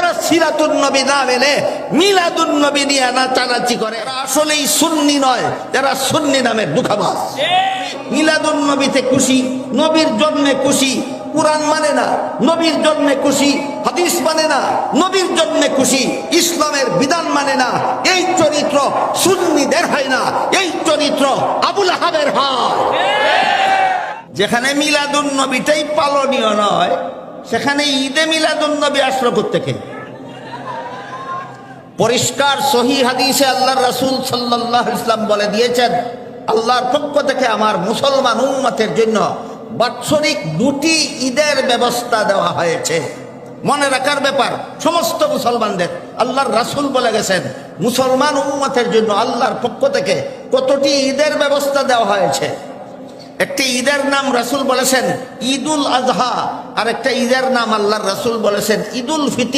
যারা সিরাতুন নবী না মেনে মিলাদুন নবী নিয়ে নাচানাচি করে, এরা আসলেই সুন্নি নয়, যারা সুন্নি নামের দুঃখাবাজ। মিলাদুন নবীতে খুশি, নবীর জন্মে খুশি, কুরআন মানে না, নবীর জন্মে খুশি, হাদিস মানে না, নবীর জন্মে খুশি, ইসলামের বিধান মানে না, এই চরিত্র সুন্নিদের হয় না, এই চরিত্র আবুল আহাবের হয়। যেখানে মিলাদুন নবীটাই পালনীয় নয়, সেখানে ঈদে মিলাদুন নবী আসলো কোত্থেকে? পরিষ্কার সহিহ হাদিসে আল্লাহর রাসূল সাল্লাল্লাহু আলাইহি ওয়াসাল্লাম বলে দিয়েছেন, আল্লাহর পক্ষ থেকে আমার মুসলমান উম্মতের জন্য বাৎসরিক 2টি ঈদের ব্যবস্থা দেওয়া হয়েছে। মনে রাখার ব্যাপার সমস্ত মুসলমানদের, আল্লাহর রাসূল বলে গেছেন মুসলমান উম্মতের জন্য আল্লাহর পক্ষ থেকে কতটি ঈদের ব্যবস্থা দেওয়া হয়েছে। একটি ঈদের নাম রাসূল বলেছেন ঈদুল আজহা, আর একটা ঈদের নাম আল্লাহর রাসূল বলেছেন ঈদুল ফিতর।